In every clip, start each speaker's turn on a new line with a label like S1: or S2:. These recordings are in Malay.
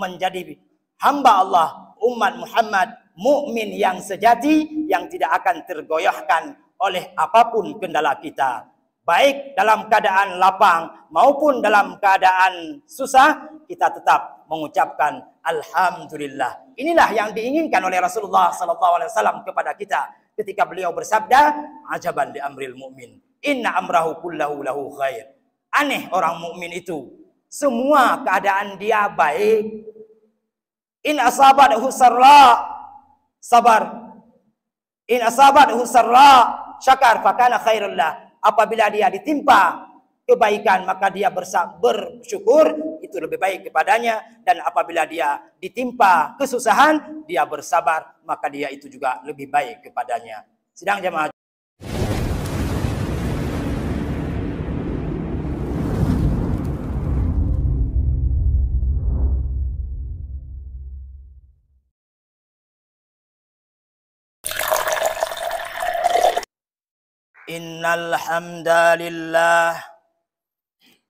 S1: menjadi hamba Allah, umat Muhammad, mukmin yang sejati yang tidak akan tergoyahkan oleh apapun kendala kita. Baik dalam keadaan lapang maupun dalam keadaan susah, kita tetap mengucapkan alhamdulillah. Inilah yang diinginkan oleh Rasulullah SAW kepada kita ketika beliau bersabda, ajaban li amril mu'min, inna amrahu kullahu lahu khair. Aneh orang mukmin itu, semua keadaan dia baik. In asabathu sarra sabar, in asabathu sarra syakar fakana khairul lah. Apabila dia ditimpa kebaikan maka dia bersyukur, itu lebih baik kepadanya. Dan apabila dia ditimpa kesusahan, dia bersabar, maka dia itu juga lebih baik kepadanya. Sidang jemaah. Innal hamdalillah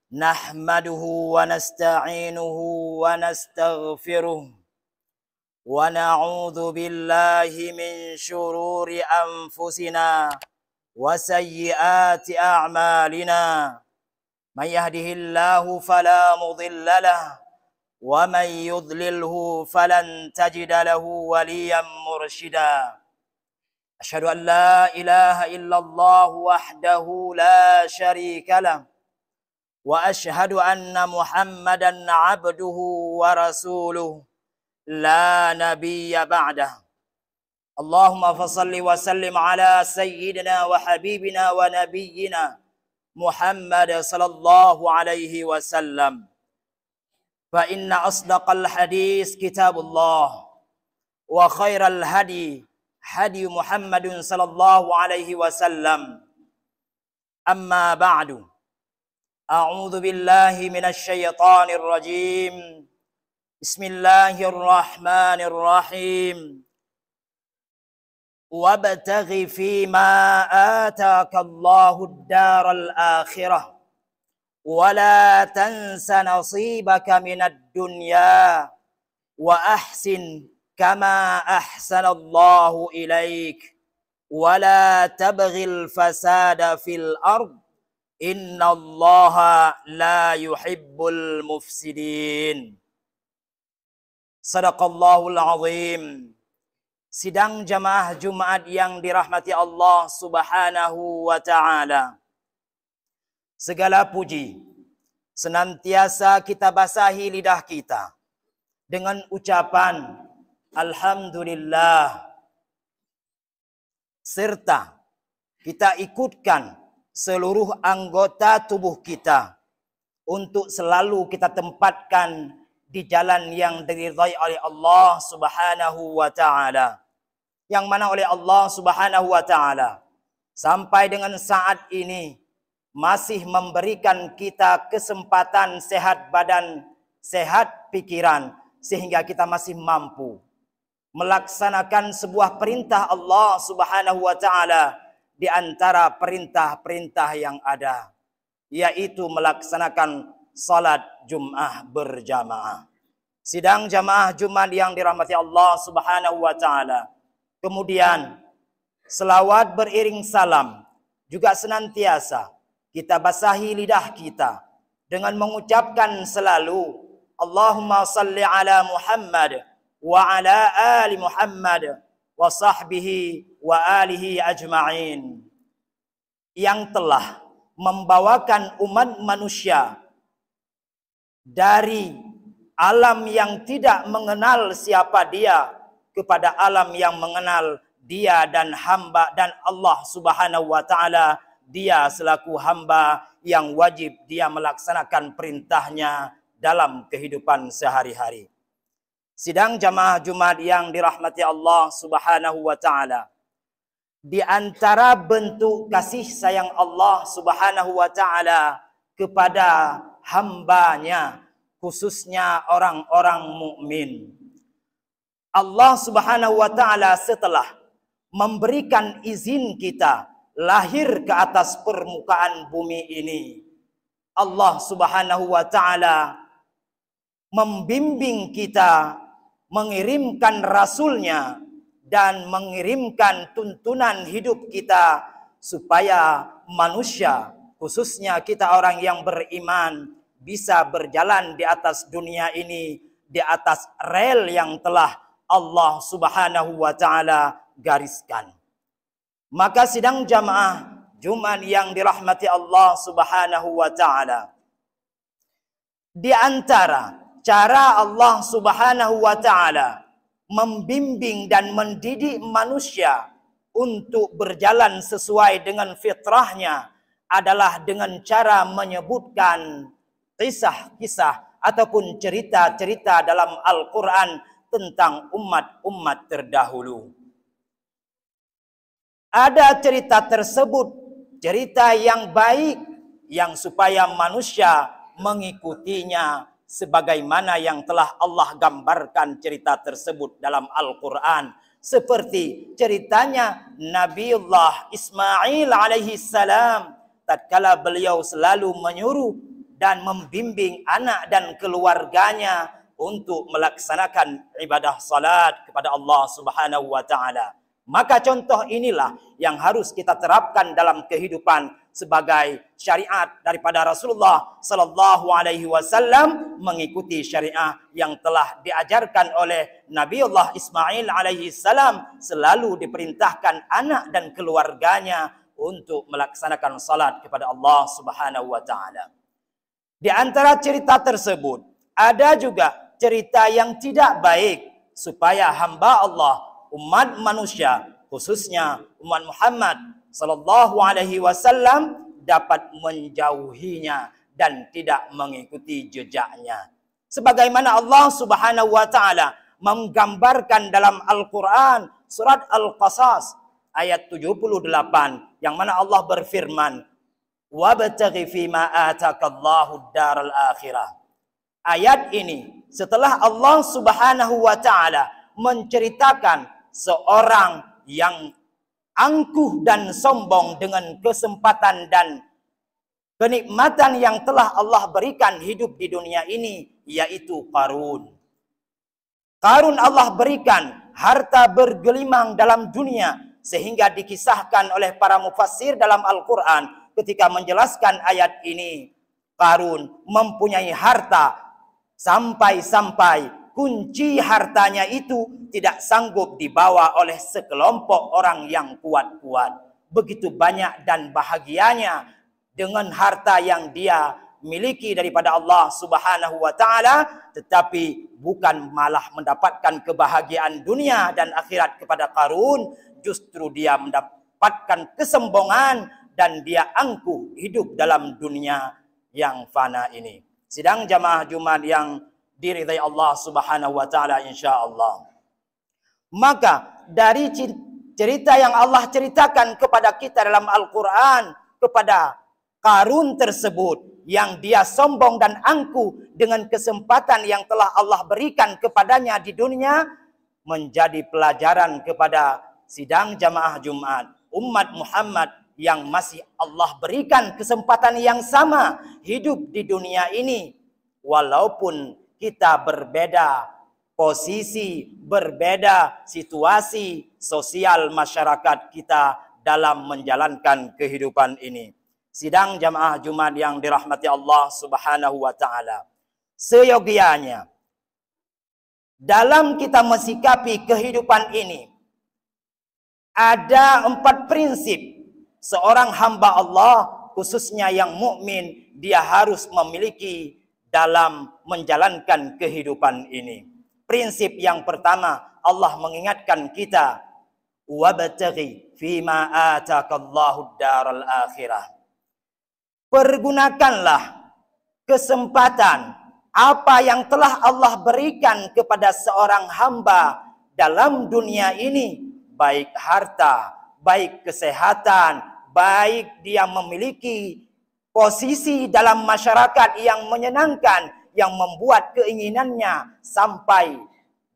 S1: nahmaduhu wa nasta'inuhu wa nastaghfiruh wa na'udzu billahi min syururi anfusina wa sayyiati a'malina. May yahdihillahu fala mudilla lahu wa may yudlilhu falan tajida lahu waliyan mursyida. أشهد أن لا إله إلا الله وحده لا شريك له وأشهد أن محمدا عبده ورسوله لا نبي بعده. اللهم فصل وسلم على سيدنا وحبيبنا ونبينا محمد صلى الله عليه وسلم. فإن أصدق الحديث كتاب الله وخير الهدي hadi Muhammadun sallallahu alaihi wasallam. Amma ba'du. A'udzu billahi minasy syaithanir rajim. Bismillahirrahmanirrahim. Wabtaghi fima ataka Allahu ad-daral akhirah wa la tansa nasibaka minad dunya wa ahsin kama ahsanallahu ilaik wa la tabghil fasada fil ard innallaha la yuhibbul mufsidin. Sadaqallahul azim. Sidang jamaah Jumat yang dirahmati Allah Subhanahu wa taala. Segala puji senantiasa kita basahi lidah kita dengan ucapan alhamdulillah, serta kita ikutkan seluruh anggota tubuh kita untuk selalu kita tempatkan di jalan yang diridhai oleh Allah Subhanahu wa taala, yang mana oleh Allah Subhanahu wa taala sampai dengan saat ini masih memberikan kita kesempatan sehat badan, sehat pikiran, sehingga kita masih mampu melaksanakan sebuah perintah Allah Subhanahu wa taala di antara perintah-perintah yang ada, yaitu melaksanakan salat Jumat berjamaah. Sidang jamaah Jumat yang dirahmati Allah Subhanahu wa taala. Kemudian selawat beriring salam juga senantiasa kita basahi lidah kita dengan mengucapkan selalu Allahumma salli ala Muhammad wa ala ali Muhammad wa sahbihi wa alihi ajma'in, yang telah membawakan umat manusia dari alam yang tidak mengenal siapa dia kepada alam yang mengenal dia dan hamba, dan Allah Subhanahu wa taala dia selaku hamba yang wajib dia melaksanakan perintahnya dalam kehidupan sehari-hari. Sidang jamaah Jumat yang dirahmati Allah Subhanahu wa taala, di antara bentuk kasih sayang Allah Subhanahu wa taala kepada hambanya, khususnya orang-orang mukmin, Allah Subhanahu wa taala setelah memberikan izin kita lahir ke atas permukaan bumi ini, Allah Subhanahu wa taala membimbing kita, mengirimkan Rasulnya, dan mengirimkan tuntunan hidup kita supaya manusia, khususnya kita orang yang beriman, bisa berjalan di atas dunia ini, di atas rel yang telah Allah Subhanahu wa Ta'ala gariskan. Maka sidang jamaah Jumat yang dirahmati Allah Subhanahu wa Ta'ala, di antara cara Allah Subhanahu wa Ta'ala membimbing dan mendidik manusia untuk berjalan sesuai dengan fitrahnya adalah dengan cara menyebutkan kisah-kisah ataupun cerita-cerita dalam Al-Quran tentang umat-umat terdahulu. Ada cerita tersebut, cerita yang baik, yang supaya manusia mengikutinya sebagaimana yang telah Allah gambarkan cerita tersebut dalam Al-Quran. Seperti ceritanya Nabiullah Ismail alaihi salam, tatkala beliau selalu menyuruh dan membimbing anak dan keluarganya untuk melaksanakan ibadah salat kepada Allah Subhanahu wa Ta'ala. Maka contoh inilah yang harus kita terapkan dalam kehidupan sebagai syariat daripada Rasulullah sallallahu alaihi wasallam, mengikuti syariah yang telah diajarkan oleh Nabiullah Ismail alaihi salam. Selalu diperintahkan anak dan keluarganya untuk melaksanakan salat kepada Allah Subhanahu wa Ta'ala. Di antara cerita tersebut ada juga cerita yang tidak baik supaya hamba Allah, umat manusia, khususnya umat Muhammad sallallahu alaihi wasallam, dapat menjauhinya dan tidak mengikuti jejaknya. Sebagaimana Allah Subhanahu wa Ta'ala menggambarkan dalam Al-Quran surat Al-Qasas ayat 78, yang mana Allah berfirman, "Wabtaghi fima atakallahu daral akhirah." Ayat ini setelah Allah Subhanahu wa Ta'ala menceritakan seorang yang angkuh dan sombong dengan kesempatan dan kenikmatan yang telah Allah berikan hidup di dunia ini, yaitu Qarun. Qarun Allah berikan harta bergelimang dalam dunia, sehingga dikisahkan oleh para mufassir dalam Al-Quran ketika menjelaskan ayat ini. Qarun mempunyai harta sampai-sampai kunci hartanya itu tidak sanggup dibawa oleh sekelompok orang yang kuat-kuat. Begitu banyak dan bahagianya dengan harta yang dia miliki daripada Allah Subhanahu wa Ta'ala, tetapi bukan malah mendapatkan kebahagiaan dunia dan akhirat kepada Qarun, justru dia mendapatkan kesombongan dan dia angkuh hidup dalam dunia yang fana ini. Sidang jamaah Jumat yang diridai Allah Subhanahu wa Ta'ala insyaallah. Maka dari cerita yang Allah ceritakan kepada kita dalam Al-Quran kepada Qarun tersebut, yang dia sombong dan angkuh dengan kesempatan yang telah Allah berikan kepadanya di dunia, menjadi pelajaran kepada sidang jamaah Jumat, umat Muhammad yang masih Allah berikan kesempatan yang sama hidup di dunia ini. Walaupun kita berbeda posisi, berbeda situasi sosial masyarakat kita dalam menjalankan kehidupan ini. Sidang jamaah Jumat yang dirahmati Allah Subhanahu wa Ta'ala, seyogianya dalam kita mensikapi kehidupan ini ada 4 prinsip seorang hamba Allah, khususnya yang mukmin, dia harus memiliki dalam menjalankan kehidupan ini. Prinsip yang pertama, Allah mengingatkan kita, wabtaghi fima atakallahu daral akhirah. Pergunakanlah kesempatan apa yang telah Allah berikan kepada seorang hamba dalam dunia ini, baik harta, baik kesehatan, baik dia memiliki posisi dalam masyarakat yang menyenangkan, yang membuat keinginannya sampai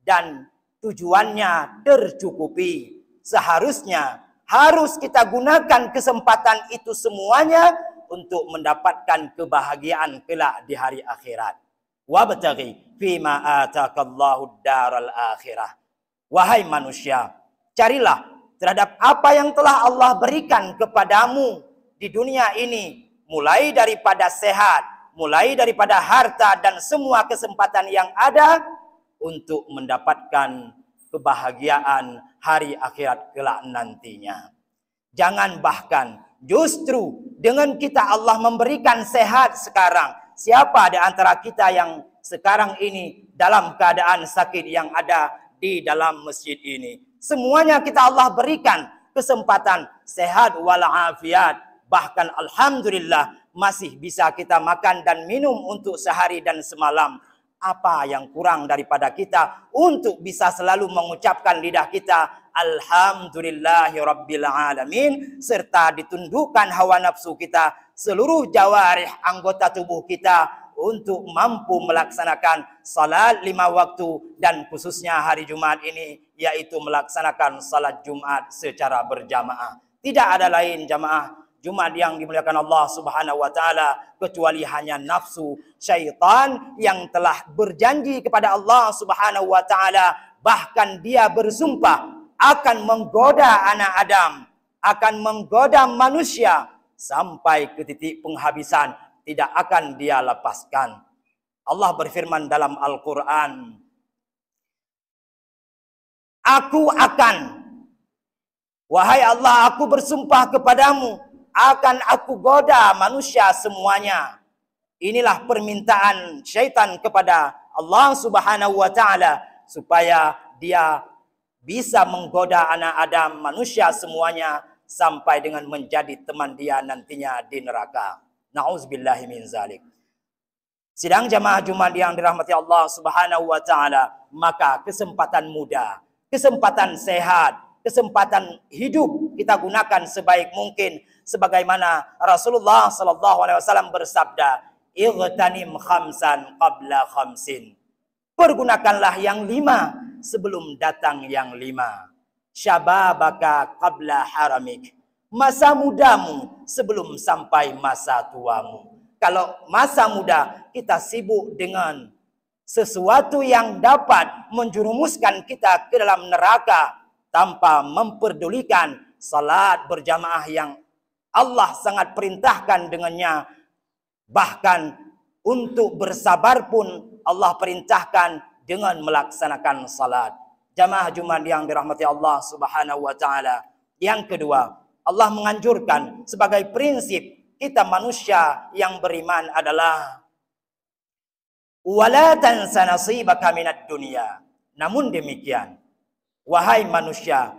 S1: dan tujuannya tercukupi. Seharusnya harus kita gunakan kesempatan itu semuanya untuk mendapatkan kebahagiaan kelak di hari akhirat. Wabtaghi fima atakallahu daral akhirah. Wahai manusia, carilah terhadap apa yang telah Allah berikan kepadamu di dunia ini, mulai daripada sehat, mulai daripada harta dan semua kesempatan yang ada untuk mendapatkan kebahagiaan hari akhirat kelak nantinya. Jangan bahkan justru dengan kita Allah memberikan sehat sekarang. Siapa di antara kita yang sekarang ini dalam keadaan sakit yang ada di dalam masjid ini? Semuanya kita Allah berikan kesempatan sehat walafiat. Bahkan alhamdulillah masih bisa kita makan dan minum untuk sehari dan semalam. Apa yang kurang daripada kita untuk bisa selalu mengucapkan lidah kita alhamdulillahi rabbil alamin, serta ditundukkan hawa nafsu kita, seluruh jawarih anggota tubuh kita untuk mampu melaksanakan salat 5 waktu dan khususnya hari Jumat ini yaitu melaksanakan salat Jumat secara berjamaah. Tidak ada lain jamaah Jumat yang dimuliakan Allah Subhanahu wa taala kecuali hanya nafsu syaitan yang telah berjanji kepada Allah Subhanahu wa taala, bahkan dia bersumpah akan menggoda anak Adam, akan menggoda manusia sampai ke titik penghabisan, tidak akan dia lepaskan. Allah berfirman dalam Al-Qur'an, aku akan, wahai Allah, aku bersumpah kepadamu, akan aku goda manusia semuanya. Inilah permintaan syaitan kepada Allah Subhanahu wa taala supaya dia bisa menggoda anak Adam, manusia semuanya sampai dengan menjadi teman dia nantinya di neraka. Nauzubillahi min zalik. Sidang jamaah Jumat yang dirahmati Allah Subhanahu wa taala, maka kesempatan muda, kesempatan sehat, kesempatan hidup kita gunakan sebaik mungkin sebagaimana Rasulullah sallallahu alaihi wasallam bersabda, "Igtanim khamsan qabla khamsin." Pergunakanlah yang 5 sebelum datang yang 5. Syababaka qabla haramik. Masa mudamu sebelum sampai masa tuamu. Kalau masa muda kita sibuk dengan sesuatu yang dapat menjerumuskan kita ke dalam neraka tanpa memperdulikan salat berjamaah yang Allah sangat perintahkan dengannya. Bahkan untuk bersabar pun Allah perintahkan dengan melaksanakan salat. Jamaah Jumat yang dirahmati Allah Subhanahu wa taala. Yang kedua, Allah menganjurkan sebagai prinsip kita manusia yang beriman adalah wala tansa nasibaka minad dunya. Namun demikian, wahai manusia,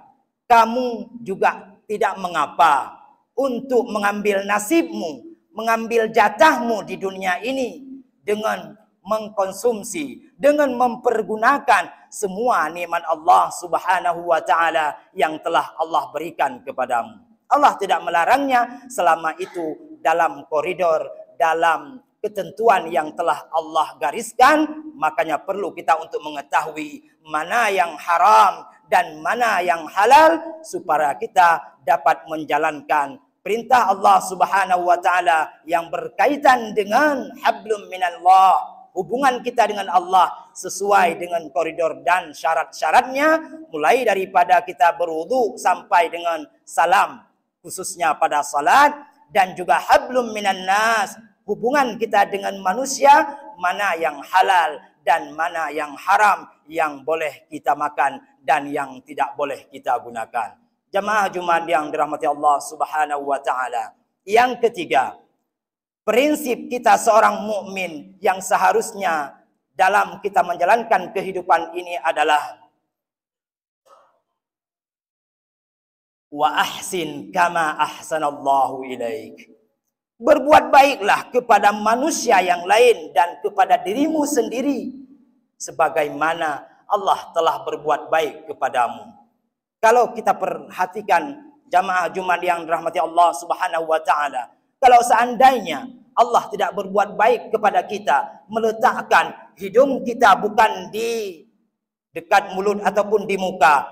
S1: kamu juga tidak mengapa untuk mengambil nasibmu, mengambil jatahmu di dunia ini dengan mengkonsumsi, dengan mempergunakan semua nikmat Allah Subhanahu wa taala yang telah Allah berikan kepadamu. Allah tidak melarangnya selama itu dalam koridor, dalam ketentuan yang telah Allah gariskan. Makanya perlu kita untuk mengetahui mana yang haram dan mana yang halal supaya kita dapat menjalankan perintah Allah Subhanahu wa taala yang berkaitan dengan hablum minallah, hubungan kita dengan Allah sesuai dengan koridor dan syarat-syaratnya, mulai daripada kita berwudu sampai dengan salam khususnya pada salat, dan juga hablum minan nas, hubungan kita dengan manusia, mana yang halal dan mana yang haram, yang boleh kita makan dan yang tidak boleh kita gunakan. Jamaah Jumat yang dirahmati Allah Subhanahu wa taala. Yang ketiga, prinsip kita seorang mukmin yang seharusnya dalam kita menjalankan kehidupan ini adalah wa ahsin kama ahsanallahu ilaik. Berbuat baiklah kepada manusia yang lain dan kepada dirimu sendiri sebagaimana Allah telah berbuat baik kepadamu. Kalau kita perhatikan jamaah Jumat yang dirahmati Allah Subhanahu wa taala, kalau seandainya Allah tidak berbuat baik kepada kita, meletakkan hidung kita bukan di dekat mulut ataupun di muka,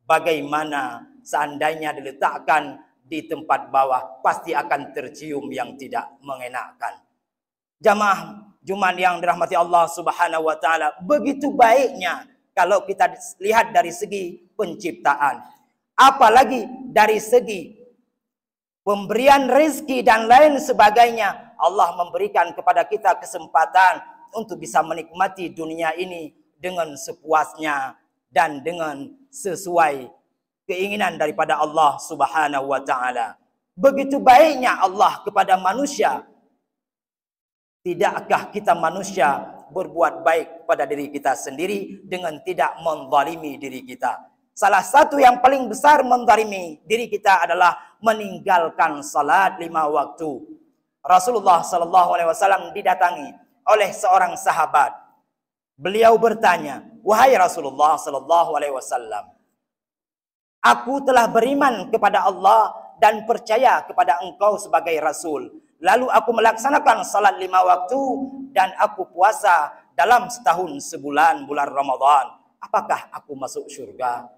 S1: bagaimana seandainya diletakkan di tempat bawah, pasti akan tercium yang tidak mengenakan. Jamaah Jumat yang dirahmati Allah Subhanahu wa taala, begitu baiknya kalau kita lihat dari segi penciptaan, apalagi dari segi pemberian rezeki dan lain sebagainya. Allah memberikan kepada kita kesempatan untuk bisa menikmati dunia ini dengan sepuasnya dan dengan sesuai keinginan daripada Allah Subhanahu wa taala. Begitu baiknya Allah kepada manusia. Tidakkah kita manusia berbuat baik pada diri kita sendiri dengan tidak menzalimi diri kita? Salah satu yang paling besar menzalimi diri kita adalah meninggalkan salat 5 waktu. Rasulullah SAW didatangi oleh seorang sahabat. Beliau bertanya, "Wahai Rasulullah SAW, aku telah beriman kepada Allah dan percaya kepada engkau sebagai Rasul. Lalu aku melaksanakan salat 5 waktu dan aku puasa dalam setahun sebulan, bulan Ramadan. Apakah aku masuk syurga?"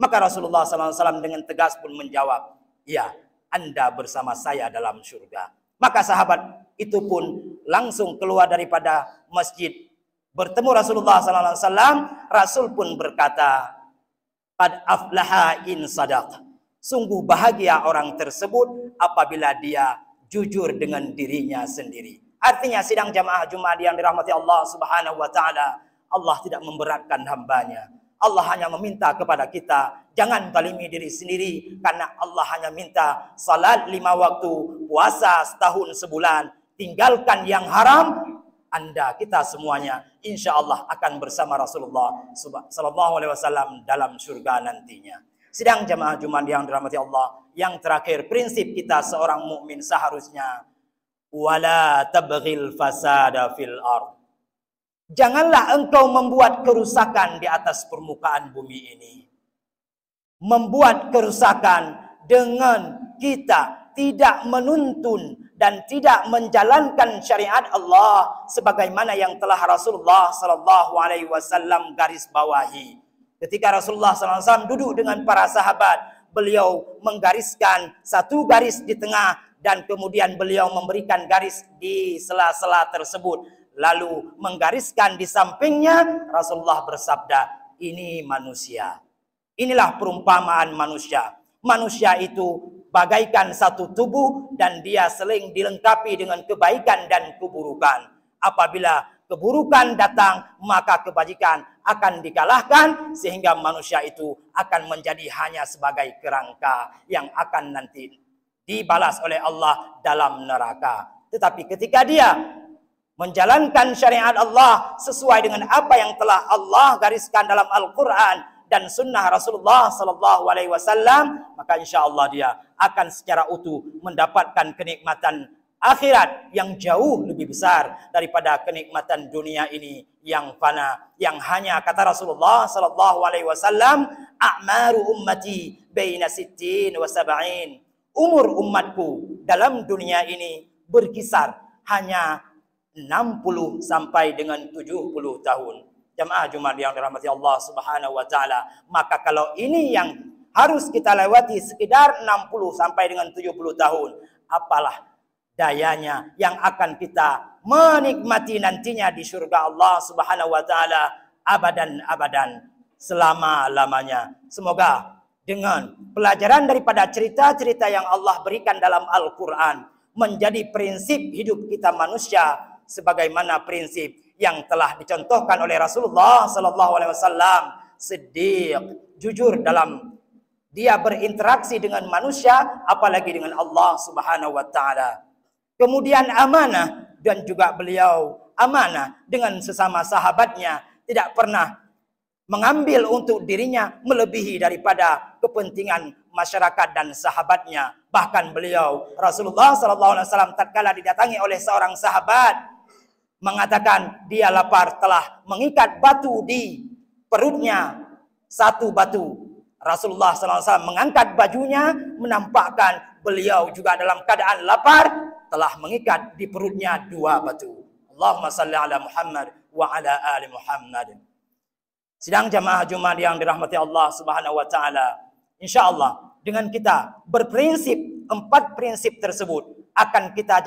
S1: Maka Rasulullah SAW dengan tegas pun menjawab, "Ya, Anda bersama saya dalam syurga." Maka sahabat itu pun langsung keluar daripada masjid. Bertemu Rasulullah SAW, Rasul pun berkata, "Qad aflaha in sadaq." Sungguh bahagia orang tersebut apabila dia jujur dengan dirinya sendiri. Artinya sidang jamaah Jumat yang dirahmati Allah Subhanahu wa taala, Allah tidak memberatkan hambanya. Allah hanya meminta kepada kita, jangan zalimi diri sendiri, karena Allah hanya minta salat 5 waktu, puasa setahun sebulan, tinggalkan yang haram. Anda, kita semuanya insya Allah akan bersama Rasulullah SAW dalam surga nantinya. Sidang jamaah Jumat yang dirahmati Allah, yang terakhir, prinsip kita seorang mukmin seharusnya wala tabghil fasada fil ard. Janganlah engkau membuat kerusakan di atas permukaan bumi ini. Membuat kerusakan dengan kita tidak menuntun dan tidak menjalankan syariat Allah sebagaimana yang telah Rasulullah SAW garis bawahi. Ketika Rasulullah SAW duduk dengan para sahabat, beliau menggariskan satu garis di tengah dan kemudian beliau memberikan garis di sela-sela tersebut. Lalu menggariskan di sampingnya, Rasulullah bersabda, "Ini manusia." Inilah perumpamaan manusia. Manusia itu bagaikan satu tubuh dan dia saling dilengkapi dengan kebaikan dan keburukan. Apabila keburukan datang, maka kebajikan akan dikalahkan sehingga manusia itu akan menjadi hanya sebagai kerangka yang akan nanti dibalas oleh Allah dalam neraka. Tetapi ketika dia menjalankan syariat Allah sesuai dengan apa yang telah Allah gariskan dalam Al-Quran dan sunnah Rasulullah SAW, maka insya Allah dia akan secara utuh mendapatkan kenikmatan akhirat yang jauh lebih besar daripada kenikmatan dunia ini yang fana, yang hanya kata Rasulullah SAW, "A'maru ummati baina sittin wa sab'in." Umur umatku dalam dunia ini berkisar hanya 60 sampai dengan 70 tahun. Jamaah Jumat yang dirahmati Allah Subhanahu wa taala, maka kalau ini yang harus kita lewati sekitar 60 sampai dengan 70 tahun, apalah dayanya yang akan kita menikmati nantinya di surga Allah Subhanahu wa taala abadan selama-lamanya. Semoga dengan pelajaran daripada cerita-cerita yang Allah berikan dalam Al-Quran menjadi prinsip hidup kita manusia sebagaimana prinsip yang telah dicontohkan oleh Rasulullah SAW, siddiq, jujur dalam dia berinteraksi dengan manusia, apalagi dengan Allah Subhanahu wa taala. Kemudian amanah, dan juga beliau amanah dengan sesama sahabatnya, tidak pernah mengambil untuk dirinya melebihi daripada kepentingan masyarakat dan sahabatnya. Bahkan beliau Rasulullah SAW tatkala didatangi oleh seorang sahabat mengatakan dia lapar, telah mengikat batu di perutnya, satu batu. Rasulullah SAW mengangkat bajunya, menampakkan beliau juga dalam keadaan lapar, telah mengikat di perutnya 2 batu. Allahumma salli ala Muhammad wa ala ali Muhammad. Sidang jamaah Jumat yang dirahmati Allah Subhanahu wa taala, insyaallah dengan kita berprinsip 4 prinsip tersebut akan kita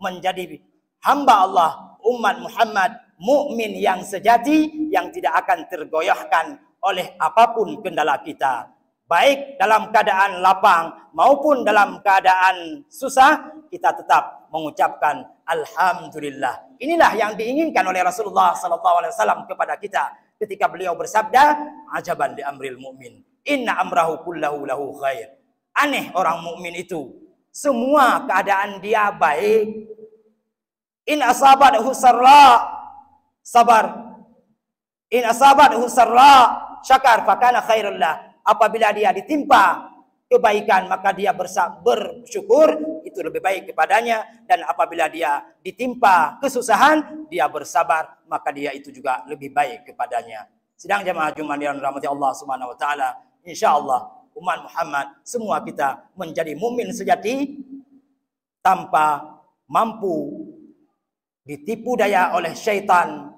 S1: menjadi hamba Allah umat Muhammad mukmin yang sejati yang tidak akan tergoyahkan oleh apapun kendala kita. Baik dalam keadaan lapang maupun dalam keadaan susah, kita tetap mengucapkan alhamdulillah. Inilah yang diinginkan oleh Rasulullah SAW kepada kita ketika beliau bersabda, ajaban li amril mu'min, inna amrahu kullahu lahu khair. Aneh orang mukmin itu, semua keadaan dia baik. In asabathu sarra sabar, in asabathu sarra syakar fakana khairul lah. Apabila dia ditimpa kebaikan maka dia bersyukur, itu lebih baik kepadanya. Dan apabila dia ditimpa kesusahan, dia bersabar, maka dia itu juga lebih baik kepadanya. Sidang jamaah Jumat yang dirahmati Allah Subhanahu wa taala, insyaallah umat Muhammad semua kita menjadi mukmin sejati tanpa mampu ditipu daya oleh syaitan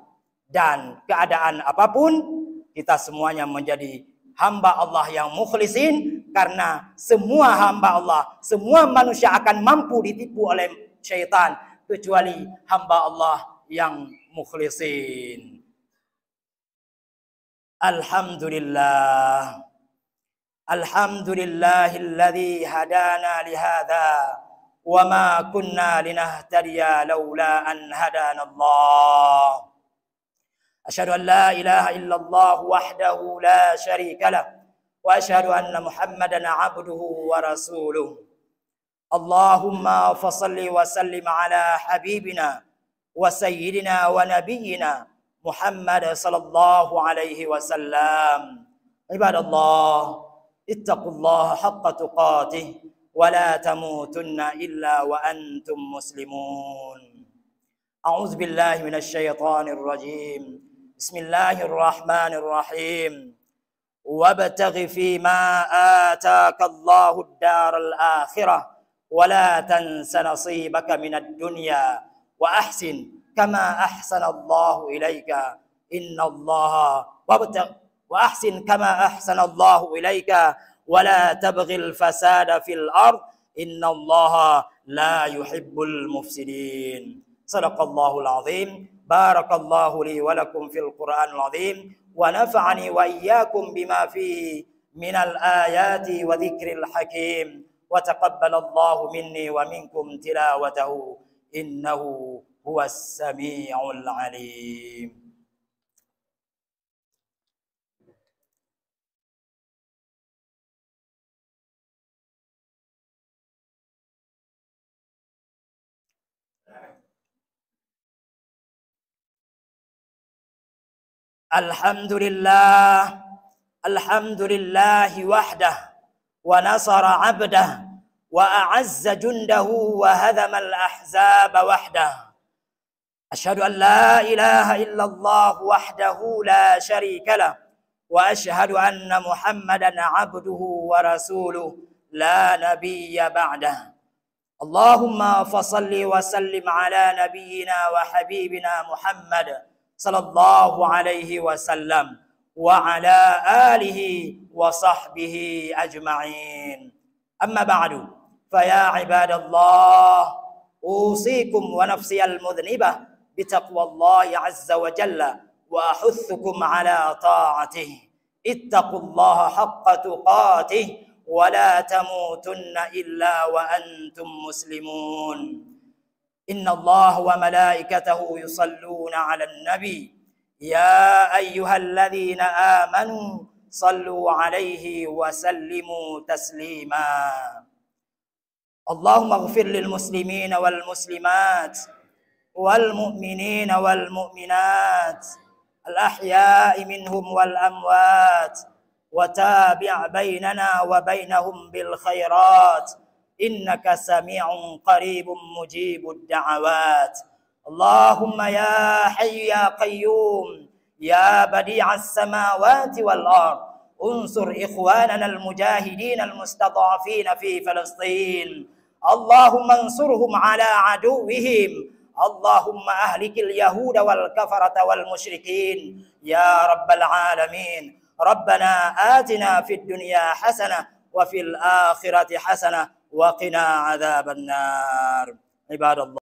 S1: dan keadaan apapun. Kita semuanya menjadi hamba Allah yang mukhlisin, karena semua hamba Allah, semua manusia akan mampu ditipu oleh syaitan kecuali hamba Allah yang mukhlisin. Alhamdulillah. Alhamdulillahilladzi hadana lihadza wa ma kunna linahtadiya laula an hadana Allah. Asyhadu an la ilaha illallah wahdahu la syarika lah wa asyhadu anna Muhammadan abduhu wa rasuluh. Allahumma fassalli wa sallim ala habibina wa sayyidina wa nabiyyina Muhammad sallallahu alaihi wasallam. Ibadallah, ittaqullaha haqqa tuqatih wa la tamutunna illa wa antum muslimun. A'udzu billahi minasy syaithanir rajim. Bismillahirrahmanirrahim. Wabtaghi fima ataka Allahu ad-daral akhirah wa la tansa nasibaka minad dunya wa ahsin kama ahsana Allahu ilaika innallaha wa ahsin kama ahsana Allahu ilaika wa la tabghil fasada fil ard innallaha la yuhibbul mufsidin. Sadaqallahul azim. Barakallahu li wa lakum fil Qur'anil azim wa nafa'ani wa iyyakum bima fihi minal ayati wa dzikril hakim wa taqabbalallahu minni wa minkum tilawatahu innahu huwas samiul alim. Alhamdulillah, alhamdulillahi wahdah wa nasara abdah wa a'azza jundahu wa hadama al-ahzaba wahdah. Asyhadu an la ilaha illallah wahdahu la syarika lah wa asyhadu anna Muhammadan abduhu wa rasuluh la nabiyya ba'dah. Allahumma fassalli wa sallim ala nabiyyina wa habibina Muhammad sallallahu alaihi wasallam wa ala alihi wa sahbihi ajma'in. Amma ba'du, fa ya ibadallah, usikum wa nafsi al-mudhnibah bitaqwallahi azza wa jalla wa ahuthukum ala ta'atih. Ittaqullaha haqqa tuqatih wa la tamutunna illa wa antum muslimun. Inna Allah wa malaikatahu yusalluna 'alan nabi ya ayyuhalladzina amanu sallu 'alaihi wa sallimu taslima. Allahumma ighfir lil muslimina wal muslimat wal mu'minina wal mu'minat al ahya'i minhum wal amwat wa tabi' bainana wa bainahum bil khairat innaka sami'un qaribun mujibud da'awat. Allahumma ya hayyu ya qayyum ya badi'as samawati wal ard unsur ikhwanana al mujahidin al mustad'afin fi Filistin. Allahumma ansurhum ala aduwwihim. Allahumma ahlikil yahuda wal kafarata wal musyrikin ya rabbal alamin. Rabbana atina fid dunya hasanah wa fil akhirati hasanah wa qina adzaban nar. Ibadallah.